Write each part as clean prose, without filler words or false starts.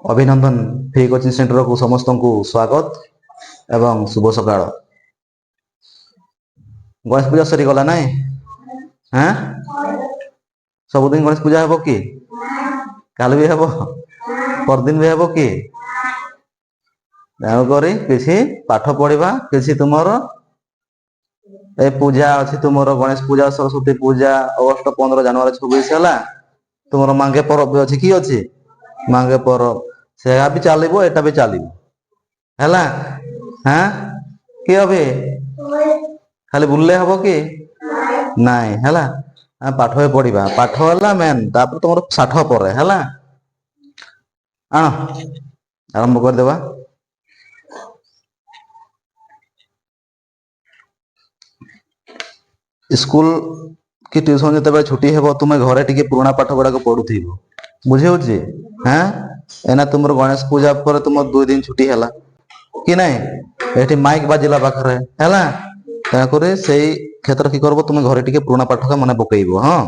अभिनंदन free coaching centre को समस्त को स्वागत एवं शुभ सकाळ। गणेश पूजा सरी गला नाई हाँ सबुदिन गणेश पूजा हेबो कि काल भी हेबो परदिन भी हेबो कि करी किसी पाठ पढ़ा किसी तुमर ए पूजा अच्छी तुमर गणेश पूजा सरस्वती पूजा अगस्ट 15 जनवरी 26 है तुमर मांगे परब भी अच्छी कि अच्छी मांगे परब से भी चलो एटा भी चलो है हाँ कि अभी खाली बुलले हम कि नाई है पाठ पढ़ा पाठ है मेन तापर तुम साठ पर है आरंभ करदेवा। स्कूल कि ट्यूशन जो छुट्टी हे तुम्हें घरे टी पुराणा पाठ गुड़ाक पढ़ु बुझे हाँ एना तुम गणेश पूजा पर तुम 2 दिन छुट्टी है कि नहीं ये माइक बाजिला पाखे है से क्षेत्र की करब तुम घरे टी पुराणा पाठ का मन पकईब हाँ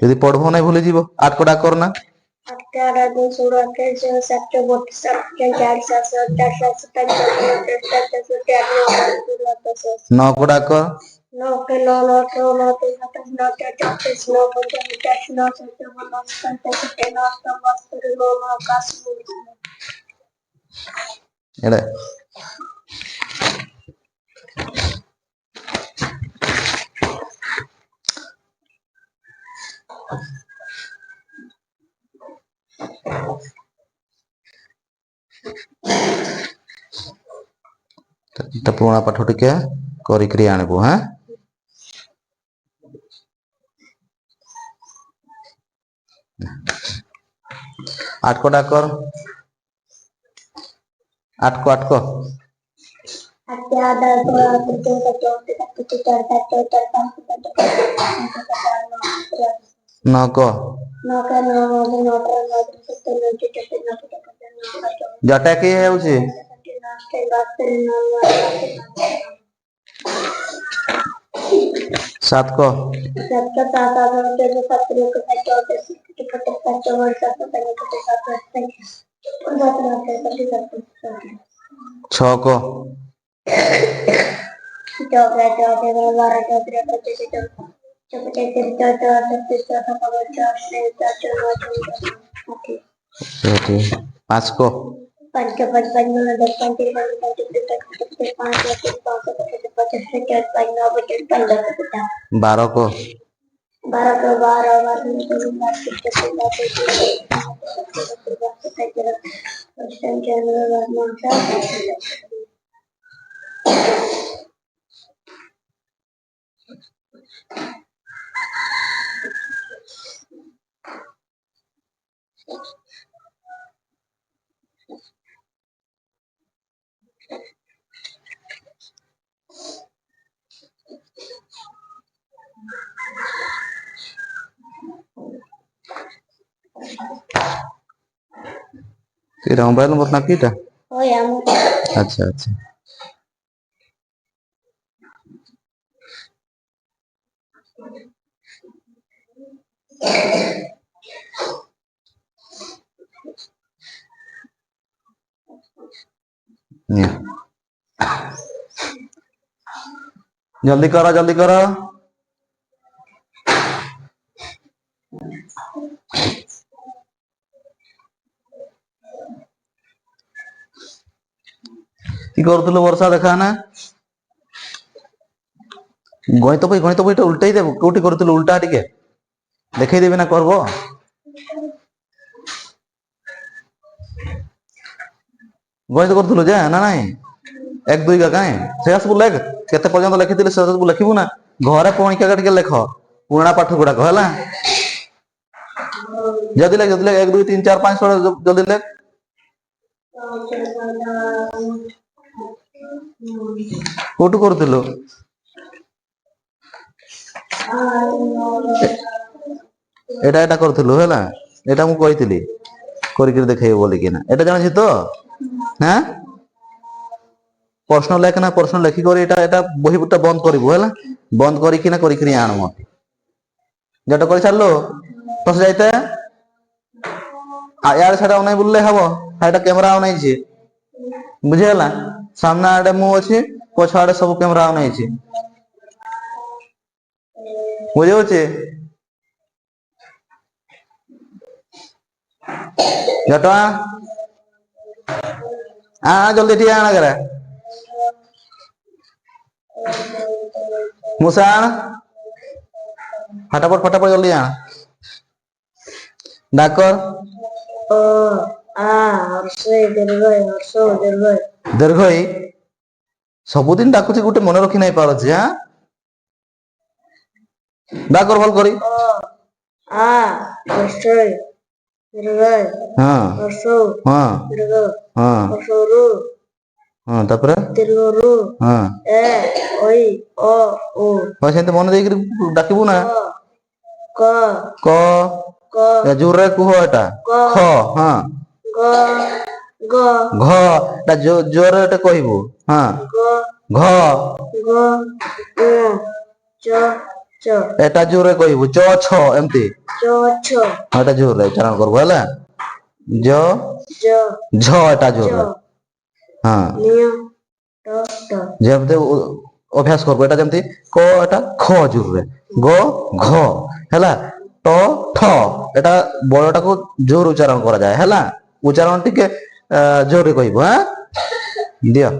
यदि पढ़ब ना भूली जीव आठ कड़ा करना नौ कड़ा कर एड़े पुराणा पाठ टिके करी आनबू हाँ आठ को डाकर आठ को नौ को जटा की है उसे 7 को छह को पाँच को 12 को मोबाइल नंबर ना कीटा अच्छा अच्छा जल्दी करो कि करूँ वर्षा देखा ना गणित बही उल्टे देव कौटी करूँ उल्टा टिके देखे देवी ना करब गणित करूँ जे ना नाई 1 2 का कहीं से सब लेख केते पर्यंत लिखी से सब लिखबू ना घरे पणिका टिके लेख पुराणा पाठ गुड़ाक है जल्दी लेख 1 2 3 4 5 6 जल्दी लेख कौटू करूँ एटा एटा करूँ है एटा मु कही कर देखे बोलिकी ना एटा जानी तो हाँ प्रश्न लेख ना प्रश्न लेखिक बही बुटा बंद करू है बंद करी आण मत जेटा कर सारू तस जाते यार सेटा नहीं बोलले हबो एटा कैमरा नहीं बुझेला सामना आडे मु अछि पछ आडे सब कैमरा नहीं बुझे जटा जल्दी ठीक आना करे मुसा फटाफट फटाफट जल्दी आना डाकर दीर्घई सबुदिन डाकुची गोटे मन रखी नहीं पार हाँ डाकर भल करी हाँ हाँ हाँ हाँ तापर हाँ सेंते मन देख डाकिबू ना क जोर रे कुह एटा ख हाँ घ ता जोर रे कहबू हाँ घ एटा जोर रे कहबू च छ एमती एटा जोर रे उच्चारण करबो हला ज झ एटा जोर रे हाँ जेमते अभ्यास करबो एटा जेमती क एटा ख जोर रे ग घ हला ट ठ एटा बड़टा को जोर उच्चारण करा जाए हला उच्चारण टिके जोर रे कहबो हां दियो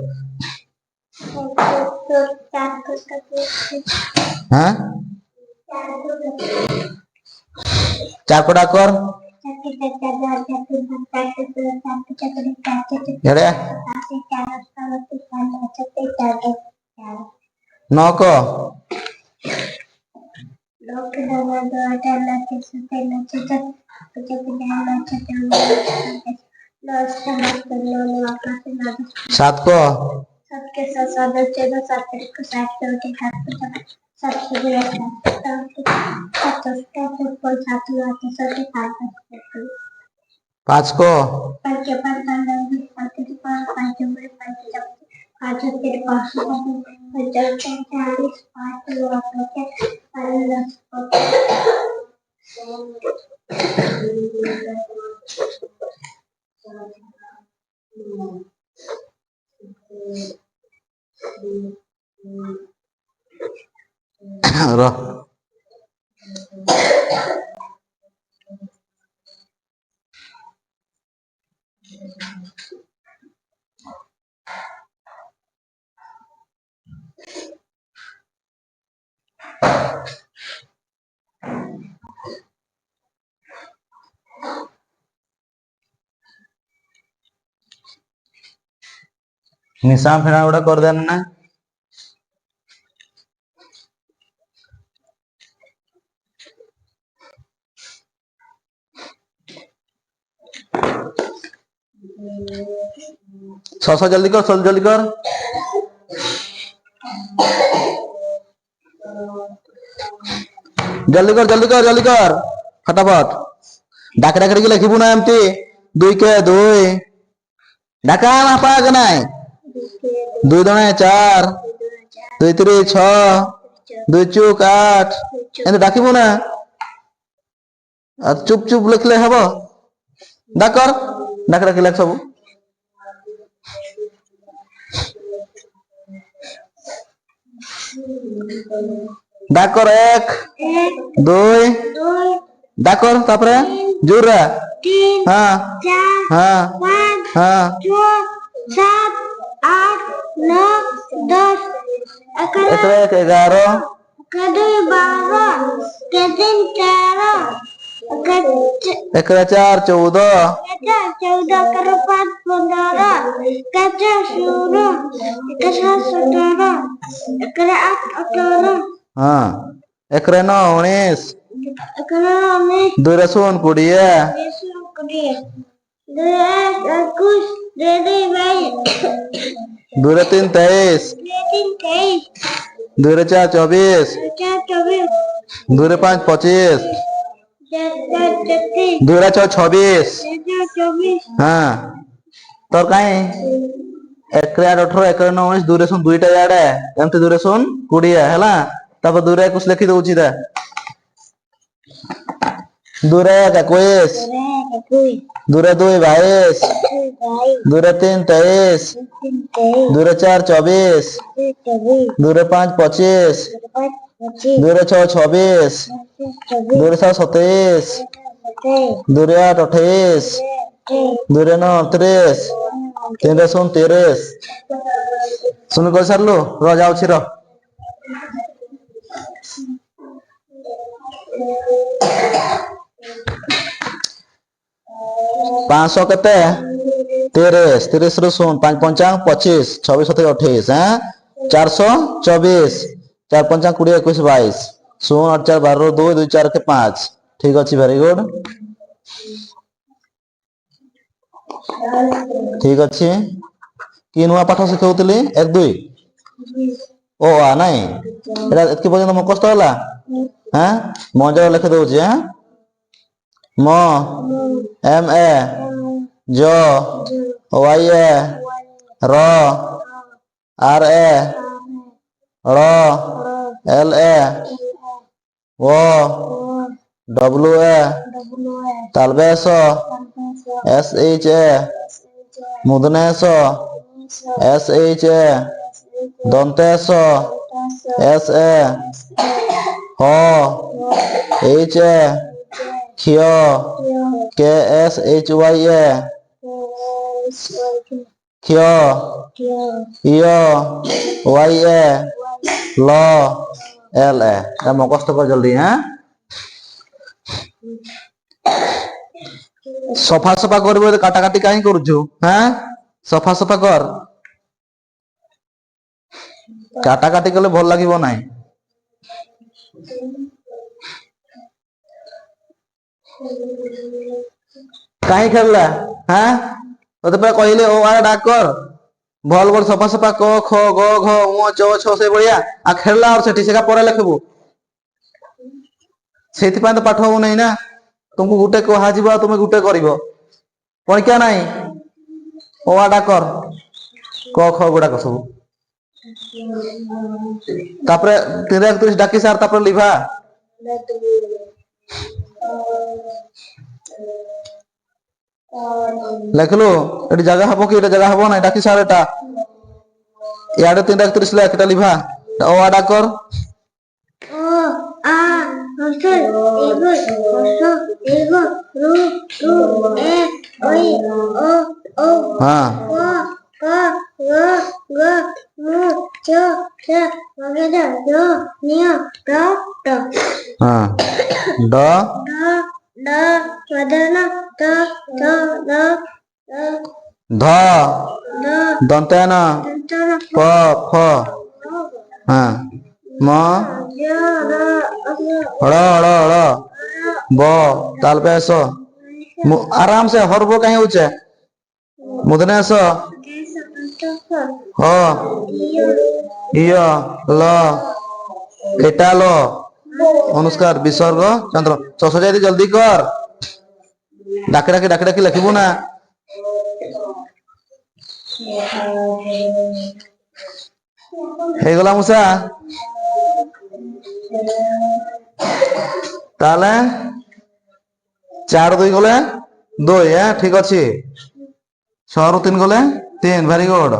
हां चार कोडा कर एड़े नौ को सात को पाँच को निशान फेरा उड़ा कर देना ना सौ जल्दी कर जल्दी कर जल्दी कर फटाफट डाक डाक के लिखबू ना एमती दुई के दुई डाका मापा के नाय दुई दणे चार दुई तीन छह दुई चौक आठ एंत डाकिबू ना चुप चुप लिखले हबो डाकर डाक डाक लिख सब डाकर एक दुई डाकर तापरे जोर हाँ हाँ हाँ 7 8 9 10 11 12 एकरा 4 14 करो 5 15 कच्चा 16 एकरा 17 एकरा 8 18 हाँ एकरा 9 19 एकरा 19 2 रसून 20 2 3 23 2 4 24 2 5 25 2 6 26 हाँ तोर काई एकरा 18 एकरा 19 2 सुन 2टा याडे एमते 2 सुन 20 हैला तब 2 कुछ लिखि दउची दा দুরে 21, দুরে 2 22, দুরে 3 23, দুরে 4 24, দুরে 5 25, দুরে 6 26, দুরে 7 27, দুরে 8 28, দুরে 9 38, তিনরে 0 30। শুনি কই সারলু র যাଉଛି র 500 কেতে 30, 30 ରୁ 0 5 55 25, 26 27 28 হ্যাঁ 424, 4 55 20 21 22, 0 8 4 12 ରୁ 2 2 4 के 5। ঠিক ଅଛି ভেরি গুড ঠিক ଅଛି কি নୂଆ ପାଠ ଶିଖାଉଥିଲି 1 2 ଓ ଆ ନାଇଁ ଏଟା ଏତିକି ପର୍ଯ୍ୟନ୍ତ ମୁଖସ୍ଥ ହେଲା হ্যাঁ ମଜା ଲେଖି ଦଉଛି হ্যাঁ म एम ए ज वाई ए र आर ए ड़ एल ए ओ डब्ल्यू ए तालबेस एस एच ए मुदनेश एस एच ए दंतेश एस ए ह एच ए क्षय के एस एच वाई ए क्षय य वाई ए ल एल ए मुखस्त कर जल्दी हैं सफा सफा कर काटा काटी कहीं करुचु हैं सफा सफा कर काटा काटी कले भल लगे ना कहीं खेलला हाँ तो पे कहले ओ आ डाक कर भल भल सफा सफा क ख ग घ ङ च छ से बढ़िया आ खेलला और सेठी सेका पर लिखबू सेति तो पाठ हो नहीं ना तुमको गुटे कहा जीवा तुम गुटे करिवो परीक्षा नहीं ओ आ डाक कर क ख गुडा सब तापरे 31 डाकी सार तापरे लिभा लिखलु एटी जगह हबो कि एटा जगह हबो ना डाकी सार एटा याडे 331 लेख एटा लिभा ओ आ डाक कर ओ आ हसल एगो रु ए ओई ओ हां क ग मु च वगैरह जो निय ट हां ड ड वदन त द ध दंतन प फ हां म ड़ ब तालबेस आराम से हरबो कहीं होचे मुदनेश ह इय ल एटा ल अनुस्कार विसर्ग चंद्र ससजाई जल्दी कर डाके डाके लिखबू ना ହେଇଗଲା ମୁଷା ତାହେଲେ 4 2 ଗଲେ 2 ଠିକ ଅଛି 6 ରୁ 3 ଗଲେ 3 ভেরি গুড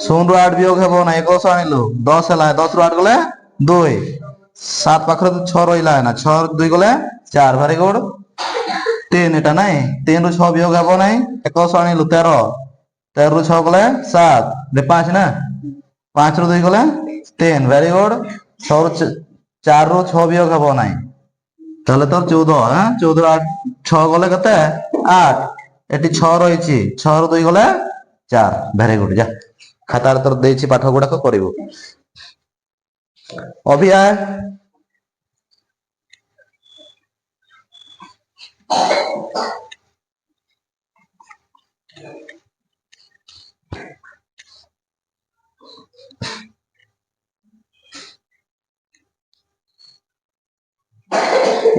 0 ରୁ 8 বিয়োগ ହେବ না 100 আনিলু 10 ହେଲା 10 ରୁ 8 ଗଲେ 2 7 ପାଖରେ 6 ରହିଲା ନା 6 ରୁ 2 ଗଲେ 4 ভেরি গুড 3 এটা নাই 3 ରୁ 6 বিয়োগ ହେବ নাই 100 আনিলু 13 13 ରୁ 6 ଗଲେ 7 ରେ 5 ନା 5 ରୁ 2 ଗଲେ 3 ভেরি গুড 6 ରୁ 4 ରୁ 6 বিয়োগ ହେବ নাই তাহলে তোর 14 হ্যাঁ 14 ରୁ 8 6 গলে কেতে 8 এটি 6 রয়েছে 6 ରୁ 2 গলে 4 ভেরি গুড যা খাতার তোর দেইছি পাঠ গুড়াক করিব অভিয়া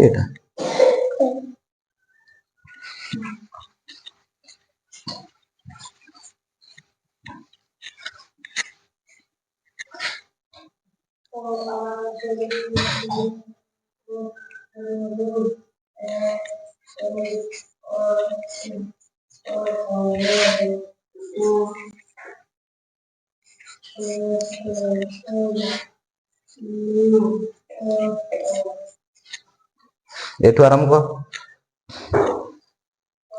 এটা ଏଠୁ ଆରମ୍ଭ କର।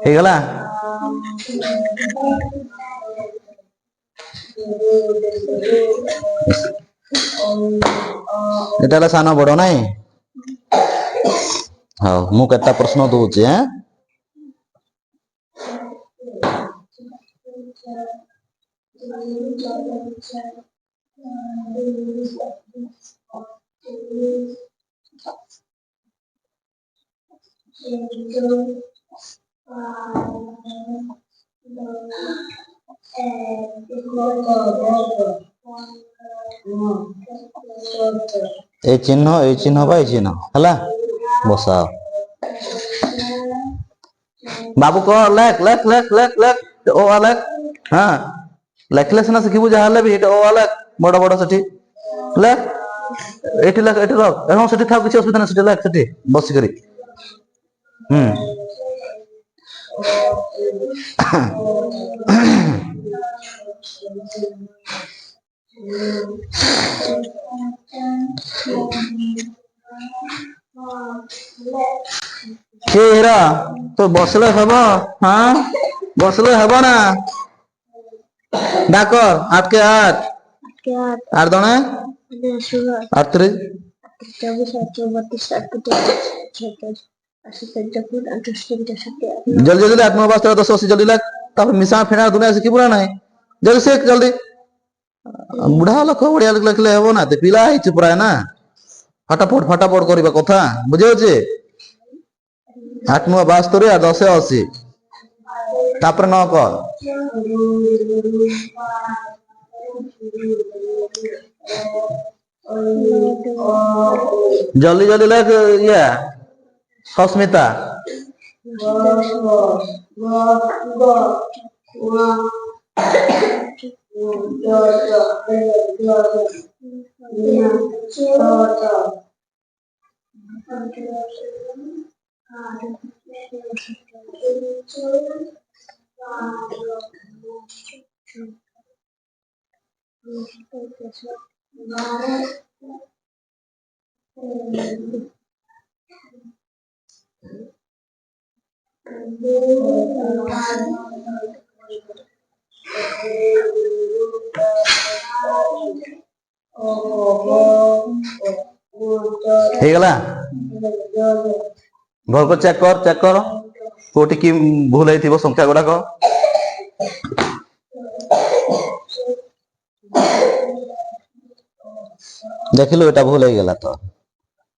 ହେଇଗଲା। এটা ହେଲା ସାନ ବଡ ନାଇଁ। ହଉ ମୁଁ କେତେଟା ପ୍ରଶ୍ନ ଦଉଛି ଆଁ। এই চিহ୍ନ বা এই ଚିହ୍ନ ହେଲା ବସାଅ। ବାବୁ କହ ଲେଖ ଲେଖ ଲେଖ ଲେଖ ଲେଖ ଓ ଆ ଲେଖ। ହଁ ଲେଖିଲେ ସିନା ଶିଖିବୁ ଯାହା ହେଲେ ବି ଏଇଟା ଓ ଆ ଲେଖ ବଡ ବଡ ସେଠି ଲେଖ। ଏଠି ଲେଖ ଏଠି ରଖ ଏବଂ ସେଠି ଥାଉ କିଛି ଅସୁବିଧା ନାହିଁ ସେଠି ଲେଖ ସେଠି ବସିକରି। କିଏ ଏରା ତ ବସିଲେ ହବ? ହଁ ବସିଲେ ହବ ନା? ডাক আটকে আট আর দনে আটত্রিশ জলদি জলদি 8 9 12 13 10 জলদি লাগ তারপর মিশা ফেনা দুনিয়া শিখিବୁ না নাই জলদি শিখ জলদি বুড়া লোক ওড়িয়া লেখলে হব না তে পিলা ହେଇଛୁ ପ୍ରାୟ ନା ଫଟାଫଟ ଫଟାଫଟ କରିବା କଥା ବୁଝିହଉଛି 8 9 72 আর 10 80 ତାପରେ 9 କର জলদি জলদি লেখ ইয়া সস্মিতা ହେଇଗଲା ଘରକୁ ଚେକ୍ କର କୋଉଠି କି ଭୁଲ ହେଇଥିବ ସଂଖ୍ୟା ଗୁଡାକ ଦେଖିଲୁ ଏଟା ଭୁଲ ହେଇଗଲା ତ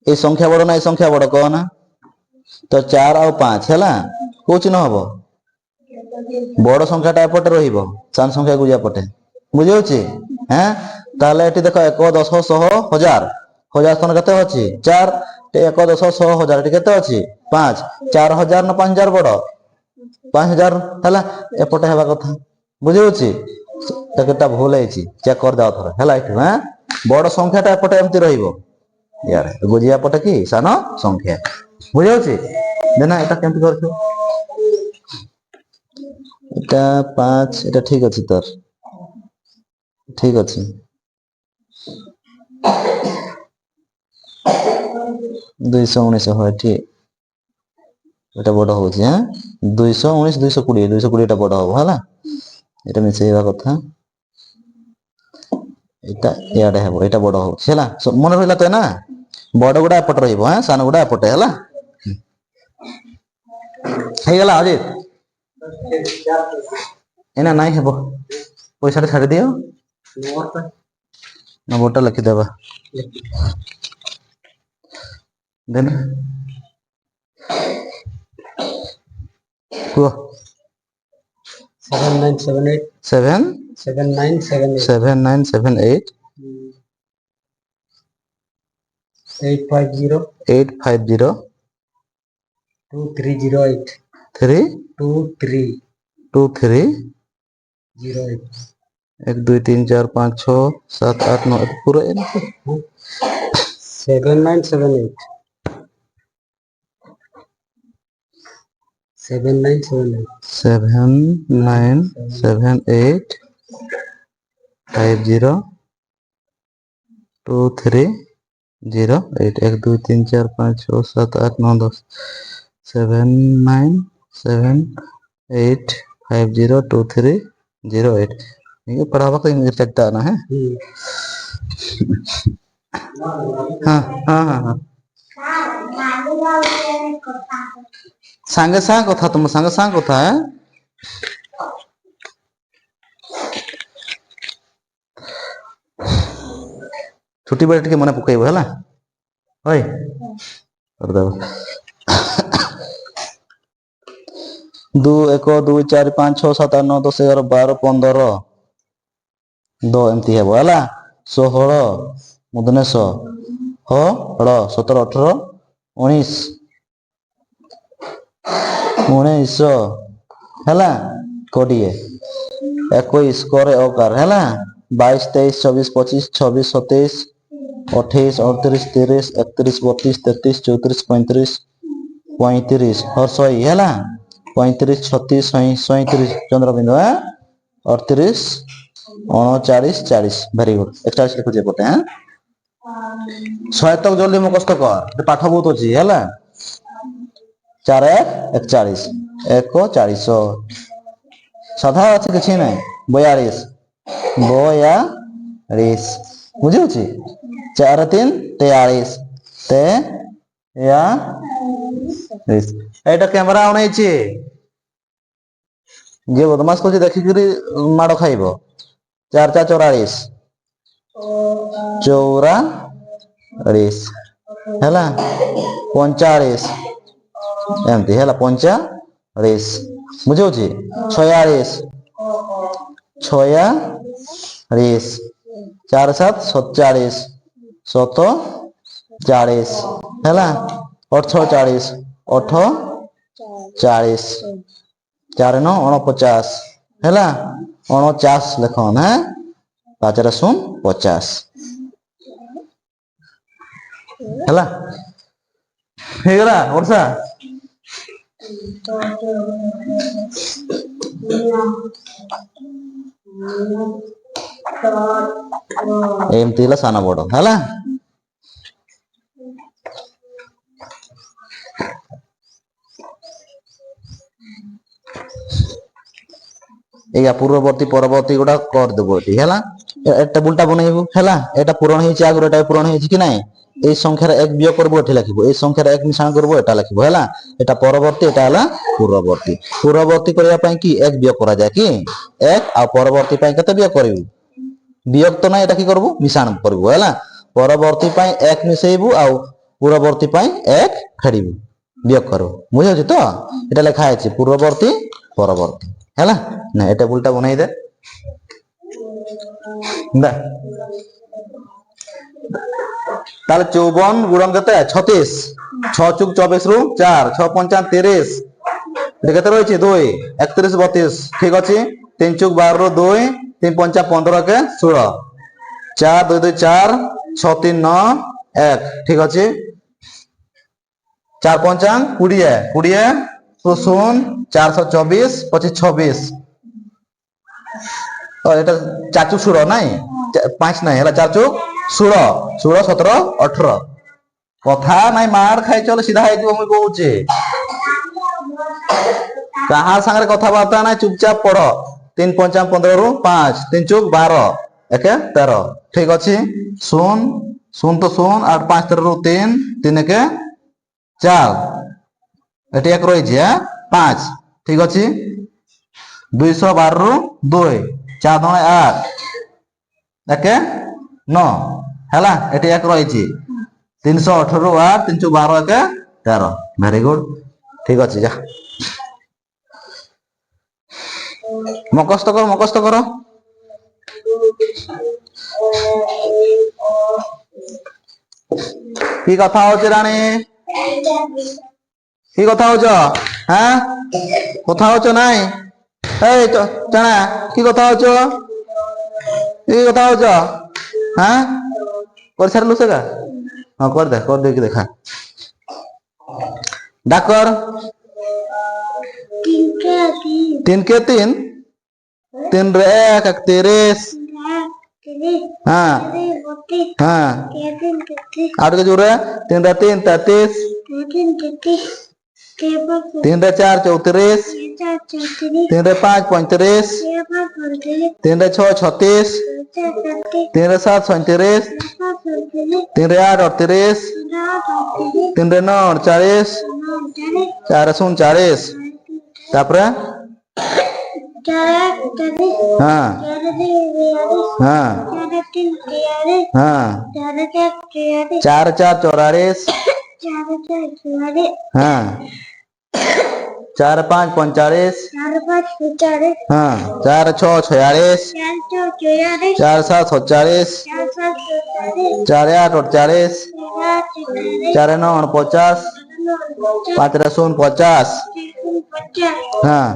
এই সংখ্যা বড় না এই সংখ্যা বড় কহ না তো 4 ଆଉ 5 ହେଲା କୋଉ ଚିହ୍ନ ହବ বড় সংখ্যাটা এপটে রহিব সান সংখ্যা গুজিয়া পটে বুঝি হচ্ছে হ্যাঁ তাহলে এটি দেখো 1 10 100 1000 1000 স্থান কত আছে 4 1 10 100 1000 এটি কত আছে 5 4000 না 5000 বড় 5000 ହେଲା এপটে হেবা কথা বুঝি হচ্ছে তাকেটা ভুল ହେଇଛି চেক কর দাও থরে ହେଲା এটি হ্যাঁ বড় সংখ্যাটা এপটে এমতি রহিব ইয়ারে গুজিয়া পটে কি সান সংখ্যা বুঝি হচ্ছে দেনা এটা কেমতি করছো এটা 5 এটা ঠিক আছে তোর ঠিক আছে 219 হয় ঠিক এটা বড় হচ্ছে হ্যাঁ 219 220 220 এটা বড় হবে হলা এটা মিশাইবা কথা এটা ইয়াডে হবে এটা বড় হচ্ছে হলা মনে রইলা তো না বড় গুড়া এপটে রহিব হ্যাঁ সান গুড়া এপটে হলা ହେଇଗଲା ଅଜିତ ଏନା ନାଇଁ ହେବ ପଇସାଟା ଛାଡି ଦିଅ ନମ୍ବରଟା ଲେଖିଦେବା ଦେନ କୁହ 7978 850 2308 23 23 1 2 3 4 5 6 7 8 9 पूरा 7978 7978 1 2 3 4 5 6 7 8 9 10 7978502308 ये पढ़ावा का इंग्लिश लगता है ना है। हाँ हाँ हाँ हाँ सांगे सांग कथा तुम सांगे सांग कथा है छुट्टी बेट के मने पकईब है ओए कर दो 2 1 2 4 5 6 7 8 9 10 11 12 15 2 एमती है बोला 16 19 हो 17 18 19 है कोड़िए 21 करे ओकार है 22 23 24 25 26 27 28 29 30 31 32 33 34 35 35 और 100 है 35 36 37 चंद्रबिंदु 38 39 40 वेरी गुड 41 लिखुचे पटे हैं 100 तक जल्दी मुखस्त कर पाठ बहुत अच्छी है 4 1 41 1 40 साधा अच्छी किसी नहीं 42 बुझे 4 3 43 এইটা ক্যামেরা অনাইছে যে বদমাস করছে দেখিকি মাড় খাইব 4 4 44 44 ହେଲା 45 ଏମତି ହେଲା 45 ବୁଝଉଛି 46 46 4 7 47 47 ହେଲା 48 48 4 9 49 ହେଲା 49 ଲେଖନ୍ है 5 रे 0 50 ହେଲା ହେଇଗଲା ବର୍ଷା ଏମତି ହେଲା ସାନ ବଡ ହେଲା या पूर्ववर्ती परवर्ती गुड़ा कर देबो एटी हैला टेबुलटा बनेइबो हैला एटा पूरण हेछि आगुर एटा पूरण हेछि कि नाही ए संख्यार एक वियोग करबो एठी लिखिबो ए संख्यार एक मिश्रण करबो एटा लिखिबो हैला एटा परवर्ती एटा हैला पूर्ववर्ती पूर्ववर्ती करिया पई कि एक वियोग करा जाय कि एक आ परवर्ती पई कते वियोग करिवो वियोग तो नाही एटा कि करबो मिश्रण करबो हैला परवर्ती पई एक मिसेइबो आ पूर्ववर्ती पई एक फेडिबो वियोग करबो बुझियो तो एटा लिखा हेछि पूर्ववर्ती परवर्ती हैला ना ए टेबुलटा बनाई दे ना ताले 54 गुणन कते 36 6 चुक 24 रु 4 6 5 30 ये कते रहिछि 2 31 32 ठीक अछि 3 चुक 12 रु 2 3 5 15 के 16 4 2 2 4 6 3 9 1 ठीक अछि 4 5 20 20 तो 0 424 25 26 और এটা 4 चुक 16 নাই 5 নাই হলা 4 चुक 16 16 17 18 কথা নাই মার খাই চলে সিধা হই দিব মই কହୁছে কাহার সাথে কথা বার্তা নাই চুপচাপ পড়ো 3 5 15 রু 5 3 चुक 12 একে 13 ঠিক আছে 0 0 তো 0 আর 5 13 রু 3 3 একে 4 এটি এক রয়েছে 5 ঠিক আছে 212 রু 2 4 9 8 একে 9 हैला एटी एक रही 318 रु 8 312 के 13 वेरी गुड ठीक अछि जा मकस्त करो की कथा होचे रानी की कथा होचो हैं कथा होचो नाही ए चना की कथा होचो की कथा होचो हैं कर सारलु सेगा हां कर दे कि देखा डाकर तीन के तीन तीन रे एक 31 हाँ हाँ आठ के जोड़े तीन रे 3 33 तीन रे 4 34 तीन रे 5 35 तीन रे 6 36 तीन रे 7 37 तीन रे 8 38 तीन रे 9 48 चार शून्य 40 तापरे हाँ हाँ हाँ 4 4 44 हाँ 4 5 45 हाँ 4 6 46 4 7 47 4 8 48 4 9 50 5 रे 0 50 हाँ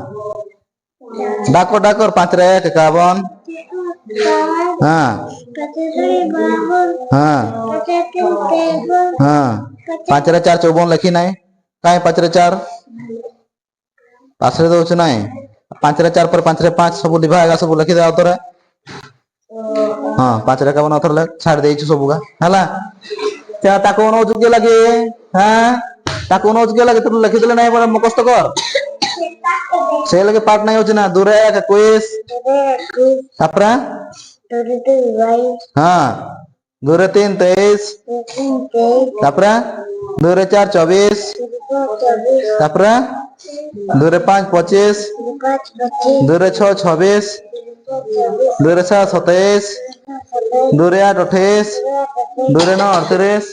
डाकर डाकर 5 रे 1 51 हाँ हाँ हाँ 5 रे 4 54 लिखी नहीं कहीं 5 रे 4 पास रे दो नहीं 5 रे 4 पर 5 रे 5 सब लिखा सब लिखी दे आउतरे हाँ 5 रे 51 अथर छाड़ दे सब का हला क्या ताको न उजके लगे हां ताको न उजके लगे तो लिखि देले नहीं बड़ा मुखस्त कर से लगे पार्ट नहीं होच ना दूर है क्विज तापरा हाँ दूर 3 23 तापरा दूर 4 24 तापरा दूर 5 25 दूर 6 26 दूर 7 27 दूर 8 28 दूर 9 38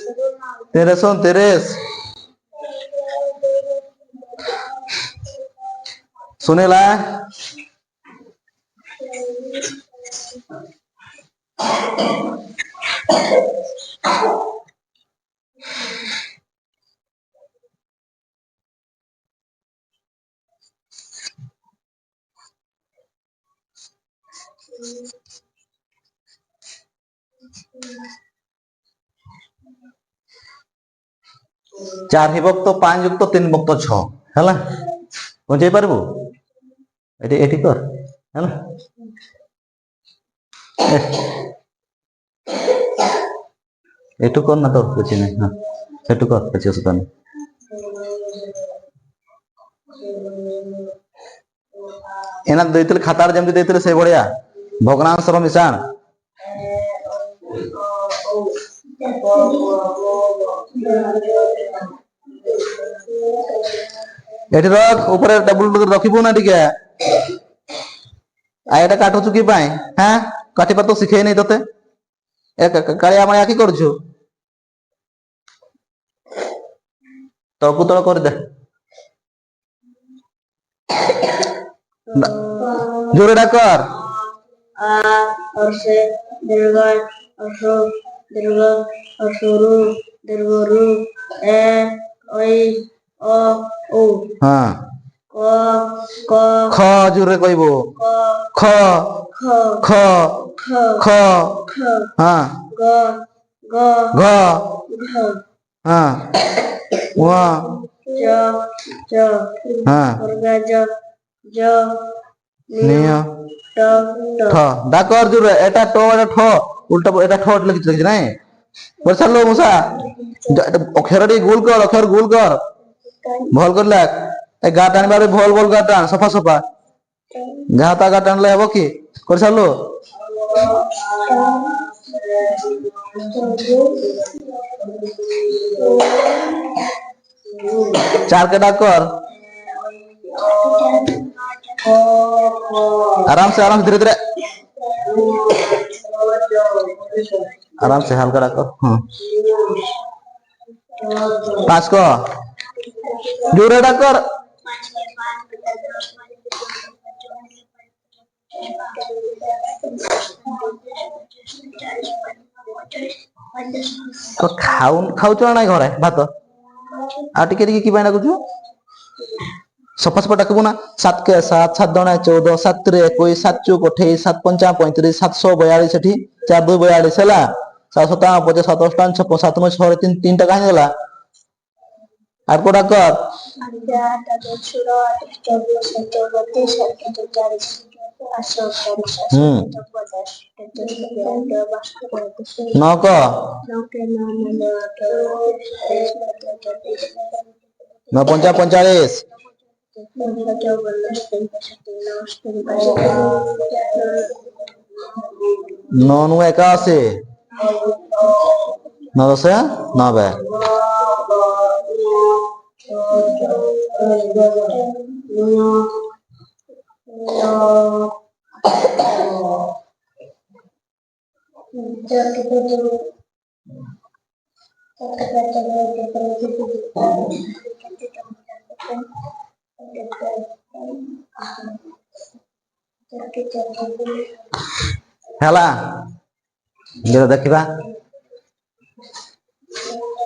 13 39 सुनेला चार विभक्त 5 युक्त 3 विभक्त 6 हैला बुझे पारबो एटी एटी कर हैला एटू कर ना तो कुछ नहीं हां एटू कर कुछ असुविधा नहीं एना दैतले खातार जेमति दैतले से बढिया भग्नांश रो मिशान एटी रख ऊपर टेबल रखिबो ना ठीक है आयटा काटो चुकी पाए हां काटी पर तो सिखे नहीं तते एक कालिया माया की करछु तळकु तळ कर दे जोरे डाकर आ और से दीर्घ अशो दीर्घ अशुरु दीर्घरु ए ओई ओ ओ हां क ख जोरे कहबो ख ख ख ख ख ख हां ग ग घ घ हां व ज ज हां वर्ग ज ज निय ट ट ठ डाकर जोरे एटा ट एटा ठ उल्टा एटा ठ लिखि लिखि नहीं बरसालो मुसा अक्षर डी गोल कर अक्षर गोल कर भल कर लाग ए गाट आनी बारे भल भल गाट आन सफा सफा जहां ता गाट आनले हबो की कर सालो चार के डाकर आराम से धीरे धीरे आराम से हल्का डाकर हाँ 5 को जोरे डाकर तो खाऊ ना घरे भात आ टिके टिके की बाइना कुछ सफा सफा डाकबो ना 7 के 7 7 दणा 14 7 रे 21 7 चौक 28 7 5 35 742 सेठी 4 2 42 हैला 7 7 50 7 8 56 7 9 6 3 3 टा काहे गला আর কোটা কর। 8, 16, 24, 32, 48, 48, হুম 49, ন ক 9 × 5 = 45। ন নু 81। 9 10 90। ହେଲା ଦେଖିବା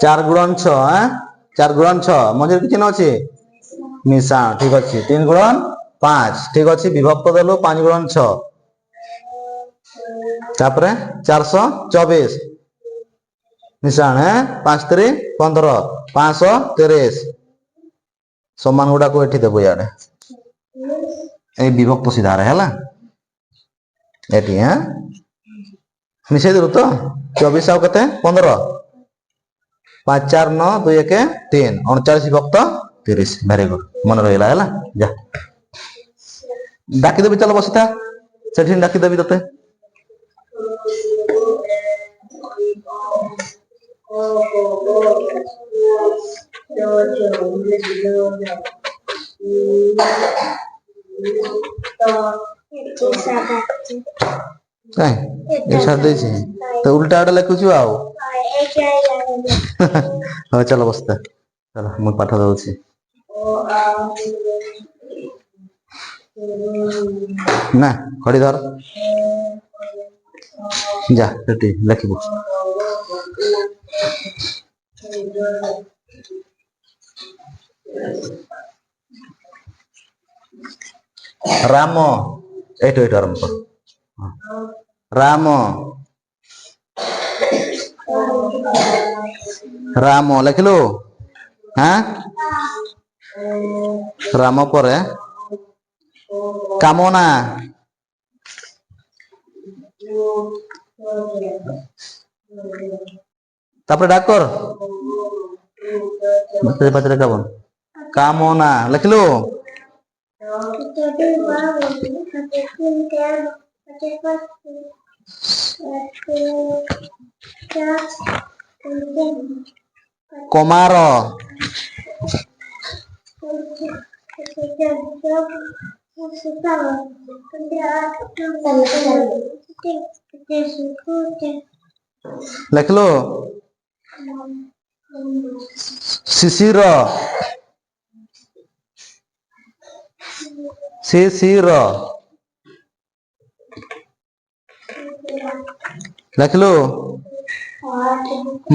4 × 6। 4 × 6 ମଝିରେ କିଛି ନ ଅଛି ମିଶାଣ ଠିକ ଅଛି। 3 × 5 ଠିକ ଅଛି। ବିଭକ୍ତ ଦେଲୁ 5 × 6 ତାପରେ 424 ମିଶାଣ 5 3 15 530 ସମାନ ଗୁଡାକୁ ଏଠି ଦେବୁ ଇଆଡେ এই বিভক্ত সিধারে ହେଲା এটি মিশাই দেলু তো 24 ଆଉ କେତେ 15 5 4 9 2 1 3 39 ବିଭକ୍ତ 30। ଭେରି ଗୁଡ ମନେ ରହିଲା ହେଲା। ଯା ଡାକିଦେବି ଚାଲ ବସିଥା ସେଠି ଡାକିଦେବି ତତେ। କାଇଁ ଏ ଛାଡି ଦେଇଛି ତ ଉଲ୍ଟା ଆଡେ ଲେଖୁଛୁ ଆଉ। ହଉ ଚାଲ ବସିଥା ଚାଲ ମୁଁ ପାଠ ଦଉଛି। ନା ଖଡି ଧର ଯା ସେଠି ଲେଖିବୁ। ରାମ ଏଇଠୁ ଆରମ୍ଭ କର। ରାମ ରାମ ଲେଖିଲୁ ରାମ ପରେ କାମନା ତାପରେ ଡାକର ପାଚରେ କାମନା ଲେଖିଲୁ। କମାର ଲେଖିଲୁ। ଶିଶିର ଶିଶିର ଲେଖିଲୁ।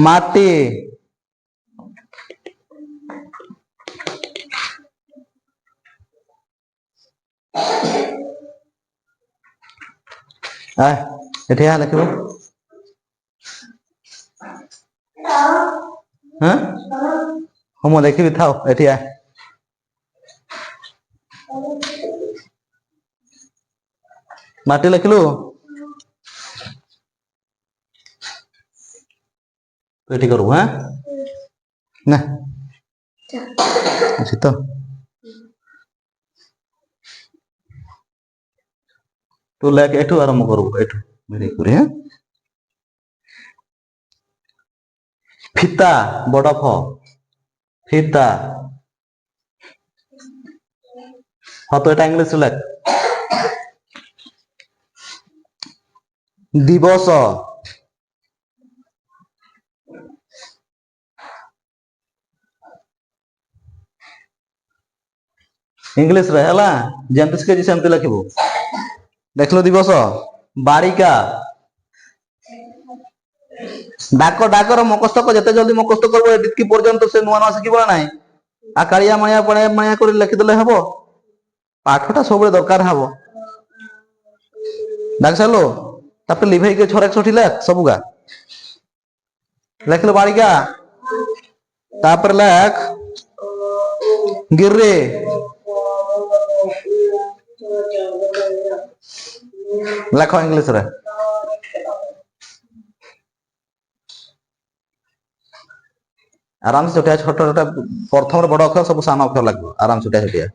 ମାଟି ଏଠି ଲେଖିବୁ। ହଁ ମୁଁ ଦେଖିବି ଥାଉ ଏଠି ମାଟି ଲେଖିଲୁ। ଏଠି କରିବୁ ନା ଅଛି ତ ତୁ ଲେଖ ଏଠୁ ଆରମ୍ଭ କରିବୁ ଏଠୁ କରି ଫିତା ବଡ ଫ ଫିତା ହଁ ତ ଏଟା ଇଂଲିଶ ଲେଖ। ଦିବସ ଇଂଲିଶ ରେ ହେଲା ଯେମିତି ଶିଖେଇଛି ସେମିତି ଲେଖିବୁ। ଦେଖିଲୁ ଦିବସ। ବାଳିକା ଡାକ ଡାକର ମକସ୍ତକ ଯେତେ ଜଲ୍ଦି ମକସ୍ତ କରିବ ଏତିକି ପର୍ଯ୍ୟନ୍ତ ସେ ନୂଆ ନୂଆ ଶିଖିବ ନାହିଁ। ଆଉ କାଳିଆ ମାଳିଆ ପଳିଆ ମାଳିଆ କରି ଲେଖିଦେଲେ ହବ। ପାଠଟା ସବୁବେଳେ ଦରକାର ହବ। ଡାକି ସାରିଲୁ ତାପରେ ଲିଭେଇକି ଛରେକ ଛଠି ଲେଖ ସବୁଗା ଲେଖିଲୁ ବାଳିକା ତାପରେ ଲେଖ গিরে লেখ ইংলিশ রে ଆରାମ ସେ ଛୋଟିଆ ଛୋଟ ଛୋଟ ପ୍ରଥମରେ ବଡ ଅକ୍ଷର ସବୁ ସାନ ଅକ୍ଷର ଲାଗିବ ଆରାମ ଛୋଟିଆ ଛୋଟିଆ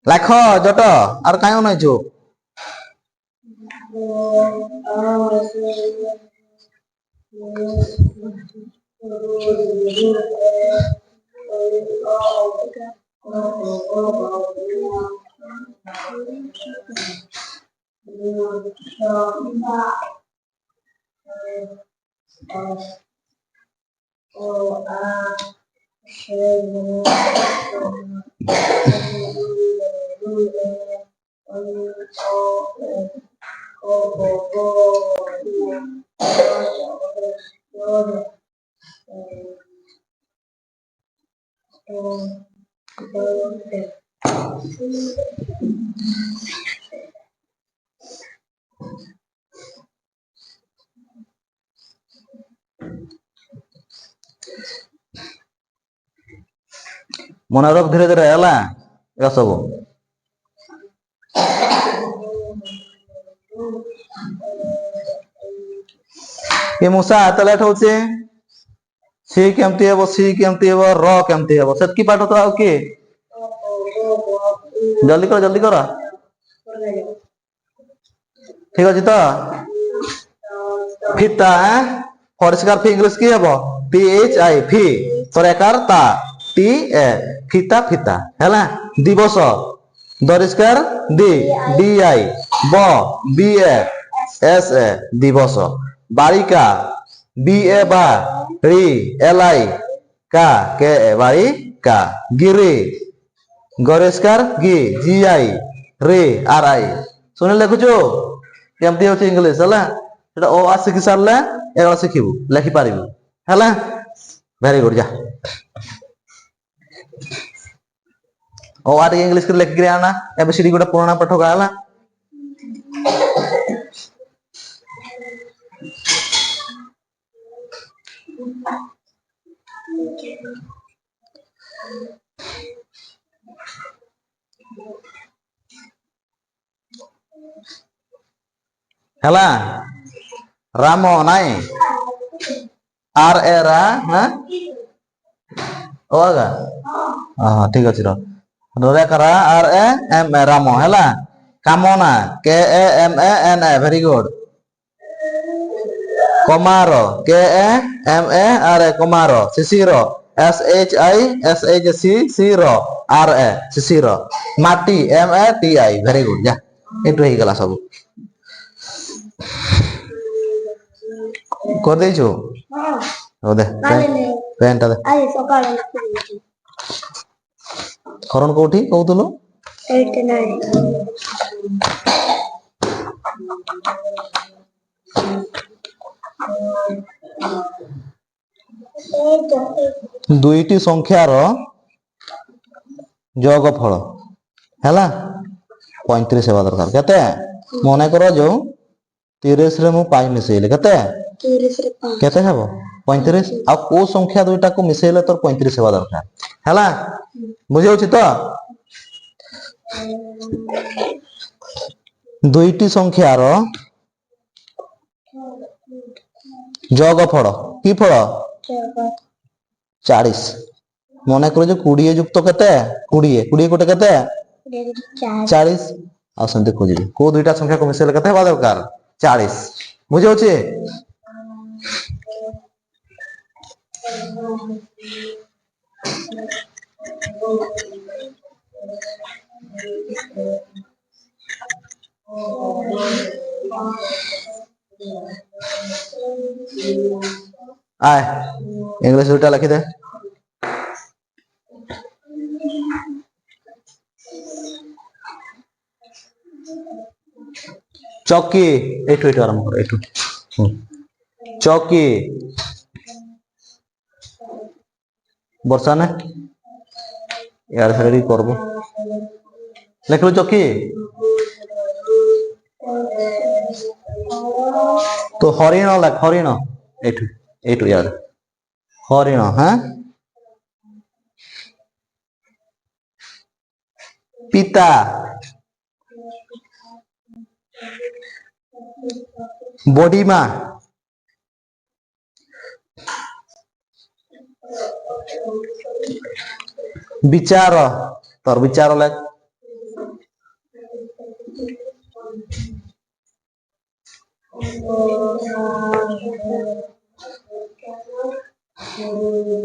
ଲେଖ ଜଟ ଆର କାଇଁ ଅନାଇଛୁ ମନେ ରଖ ଧୀରେ ଧୀରେ ହେଲା ଏ ସବୁ ଏ ମୂଷା ଏତେ ଲେଟ୍ ହଉଛି ସି କେମିତି ହେବ ସି କେମିତି ହେବ ର କେମିତି ହେବ ସେତିକି ପାଠ ତ ଆଉ କିଏ ଜଲ୍ଦି କର ଠିକ ଅଛି ତ ଫିତା ପରିଷ୍କାର ଫି ଇଂଲିଶ କି ହେବ PHI ଫି ପରିଷ୍କାର ତା ଟି ଏ ଫିତା ଫିତା ହେଲା ଦିବସ ଦରିଷ୍କାର ଡି DI ବ BA SA ଦିବସ ବାଳିକା BA ବା ରି LI କା KA ବାଳିକା ଗିରି ଗରିଷ୍କାର ଗି GI ରେ RI ଶୁଣି ଲେଖୁଛୁ କେମିତି ହଉଛି ଇଂଲିଶ ହେଲା ସେଟା ଓ ଆ ଶିଖି ସାରିଲେ ଏଗୁଡ଼ା ଶିଖିବୁ ଲେଖିପାରିବୁ ହେଲା ଭେରି ଗୁଡ ଯା ଓ ଆ ଟିକେ ଇଂଲିଶ କରି ଲେଖିକିରି ଆଣା ଏବେ ସେଠି ଗୋଟେ ପୁରୁଣା ପାଠ ହେଲା ହେଲା ରାମ ନାଇଁ RA ରା ଓ ଆଗା ହଁ ଠିକ ଅଛି ରେଖାରା RA MA ରାମ ହେଲା କାମନା KAMANA ଭେରି ଗୁଡ କମାର KAMARA କମାର ଶିଶିର SHISHC ଶିର RA ଶିଶିର ମାଟି MATI ଭେରି ଗୁଡ ଯା ଏଠୁ ହେଇଗଲା ସବୁ କରିଦେଇଛୁ ହଉ ଦେ ପେନ୍ଟା ଦେ ଖରଣ କୋଉଠି କହୁଥିଲୁ ଦୁଇଟି ସଂଖ୍ୟାର ଯୋଗଫଳ ହେଲା 35 ହେବା ଦରକାର କେତେ ମନେକର ଯୋଉ 30 ରେ ମୁଁ ପାଇ ମିଶେଇଲି କେତେ କେତେ ହେବ 35 ଆଉ କୋଉ ସଂଖ୍ୟା ଦୁଇଟାକୁ ମିଶେଇଲେ ତୋର 35 ହେବା ଦରକାର ହେଲା ବୁଝିଯାଉଛି ତ ଦୁଇଟି ସଂଖ୍ୟାର ଯୋଗଫଳ କି ଫଳ 40 ମନେକର ଯୋଉ 20 ଯୁକ୍ତ କେତେ 20 ଗୋଟେ କେତେ 40 ଆଉ ସେମିତି ଖୋଜିବି କୋଉ ଦୁଇଟା ସଂଖ୍ୟାକୁ ମିଶେଇଲେ କେତେ ହେବା ଦରକାର 40 ବୁଝିଯାଉଛି ଆଏ ଇଂଲିଶ ଦୁଇଟା ଲେଖିଦେ ଚକି ଏଠୁ ଆରମ୍ଭ କର ଏଠୁ ଚକି ବର୍ଷା ନା यार सारी करबो लेखलो चकी তো হরিণ লেখ, হরিণ এইটু এইটু ইয়ার হরিণ। হ্যাঁ, পিতা, বডিমা, বিচার, তোর বিচার লেখ।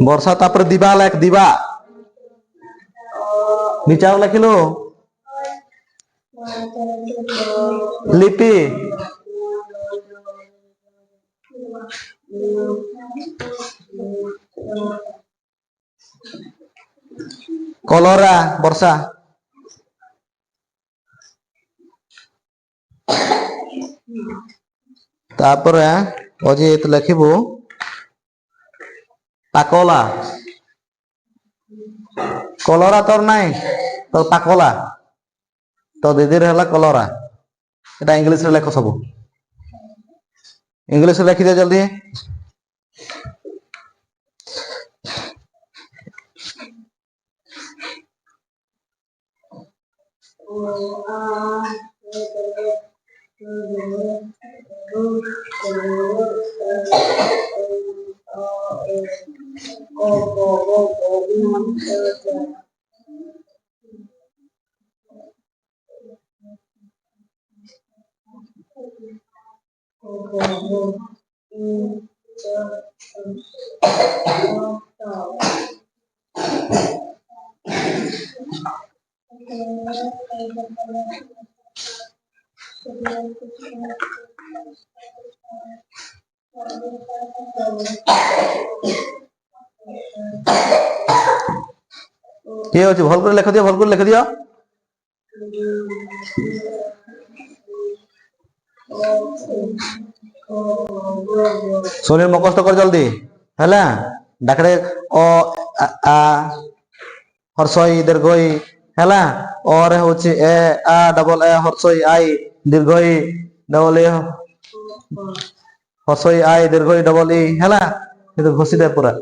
বর্ষা, তারপরে দিবা লেখ, দিবা বিচার লেখিলো। লিপি, কলরা, বর্ষা। তারপরে অজি এত লেখিবু পাকলা। কলরা তোর নাই, তোর পাকলা। তো দিদির হলা কলরা। এটা ইংলিশে লেখ সবু, ইংলিশে লেখি দে জলদি। কি হচ্ছে, ভাল করে লেখ দিও, ভাল করে লেখ দিও। শরীর মুখস্থ কর জলদি, হ্যাঁ। ডাকরে অ আ হর্ষই দীর্ঘই, হ্যাঁ। অরে হচ্ছে এ আ ডবল এ হর্ষই আই দীর্ঘই ডবল এ হর্ষই আই দীর্ঘই ডবল ই, হ্যাঁ। কিন্তু ঘষি দেয় পুরা।